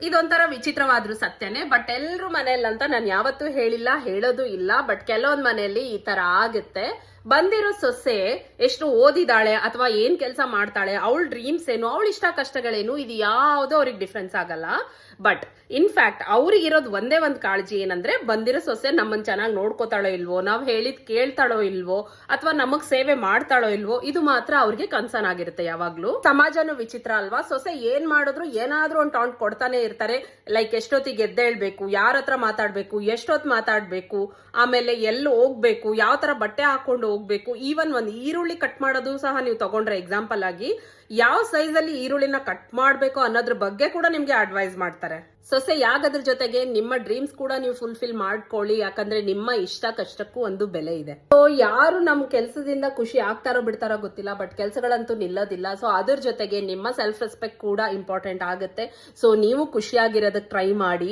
ಇದೊಂಥರ ವಿಚಿತ್ರವಾದ್ರೂ ಸತ್ಯನೇ. ಬಟ್ ಎಲ್ರು ಮನೆಯಲ್ಲಿ ಅಂತ ನಾನು ಯಾವತ್ತೂ ಹೇಳಿಲ್ಲ, ಹೇಳೋದು ಇಲ್ಲ. ಬಟ್ ಕೆಲವೊಂದ್ ಮನೆಯಲ್ಲಿ ಈ ತರ ಆಗುತ್ತೆ. ಬಂದಿರೋ ಸೊಸೆ ಎಷ್ಟು ಓದಿದಾಳೆ ಅಥವಾ ಏನ್ ಕೆಲಸ ಮಾಡ್ತಾಳೆ, ಅವಳ ಡ್ರೀಮ್ಸ್ ಏನು, ಅವಳ ಇಷ್ಟ ಕಷ್ಟಗಳೇನು, ಇದು ಯಾವ್ದು ಅವ್ರಿಗೆ ಡಿಫ್ರೆನ್ಸ್ ಆಗಲ್ಲ. ಬಟ್ ಇನ್ಫ್ಯಾಕ್ಟ್ ಅವ್ರಿಗೆ ಇರೋದು ಒಂದೇ ಒಂದ್ ಕಾಳಜಿ ಏನಂದ್ರೆ, ಬಂದಿರೋ ಸೊಸೆ ನಮ್ಮನ್ ಚೆನ್ನಾಗಿ ನೋಡ್ಕೋತಾಳೋ ಇಲ್ವೋ, ನಾವ್ ಹೇಳಿದ್ ಕೇಳ್ತಾಳೋ ಇಲ್ವೋ, ಅಥವಾ ನಮಗ್ ಸೇವೆ ಮಾಡ್ತಾಳೋ ಇಲ್ವೋ, ಇದು ಮಾತ್ರ ಅವ್ರಿಗೆ ಕನ್ಸರ್ನ್ ಆಗಿರುತ್ತೆ ಯಾವಾಗ್ಲೂ. ಸಮಾಜನೂ ವಿಚಿತ್ರ ಅಲ್ವಾ. ಸೊಸೆ ಏನ್ ಮಾಡಿದ್ರು ಏನಾದ್ರೂ ಒಂದು ಟಾಂಟ್ ಕೊಡ್ತಾನೆ ಇರ್ತಾರೆ. ಲೈಕ್ ಎಷ್ಟೊತ್ತಿಗೆ ಎದ್ದೇಳ್ಬೇಕು, ಯಾರ ಹತ್ರ ಮಾತಾಡ್ಬೇಕು, ಎಷ್ಟೊತ್ತು ಮಾತಾಡ್ಬೇಕು, ಆಮೇಲೆ ಎಲ್ಲಿ ಹೋಗ್ಬೇಕು, ಯಾವ ತರ ಬಟ್ಟೆ ಹಾಕೊಂಡು ಹೋಗ್ಬೇಕು. ಈವನ್ ಒಂದು ಈರುಳ್ಳಿ ಕಟ್ ಮಾಡೋದು ಸಹ ನೀವು ತಗೊಂಡ್ರೆ ಎಕ್ಸಾಂಪಲ್ ಆಗಿ, ಯಾವ ಸೈಜ್ ಅಲ್ಲಿ ಈರುಳ್ಳಿನ ಕಟ್ ಮಾಡ್ಬೇಕು ಅನ್ನೋದ್ರ ಬಗ್ಗೆ ಕೂಡ ನಿಮ್ಗೆ ಅಡ್ವೈಸ್ ಮಾಡ್ತಾರೆ. ಸೊಸೆ ಯಾಗದ್ರ ಜೊತೆಗೆ ನಿಮ್ಮ ಡ್ರೀಮ್ಸ್ ಕೂಡ ನೀವು ಫುಲ್ಫಿಲ್ ಮಾಡ್ಕೊಳ್ಳಿ. ಯಾಕಂದ್ರೆ ನಿಮ್ಮ ಇಷ್ಟ ಕಷ್ಟಕ್ಕೂ ಒಂದು ಬೆಲೆ ಇದೆ. ಸೊ ಯಾರು ನಮ್ ಕೆಲ್ಸದಿಂದ ಖುಷಿ ಆಗ್ತಾರೋ ಬಿಡ್ತಾರೋ ಗೊತ್ತಿಲ್ಲ, ಬಟ್ ಕೆಲ್ಸಗಳಂತೂ ನಿಲ್ಲೋದಿಲ್ಲ. ಸೊ ಅದ್ರ ಜೊತೆಗೆ ನಿಮ್ಮ ಸೆಲ್ಫ್ ರೆಸ್ಪೆಕ್ಟ್ ಕೂಡ ಇಂಪಾರ್ಟೆಂಟ್ ಆಗುತ್ತೆ. ಸೊ ನೀವು ಖುಷಿಯಾಗಿರೋದಕ್ಕೆ ಟ್ರೈ ಮಾಡಿ.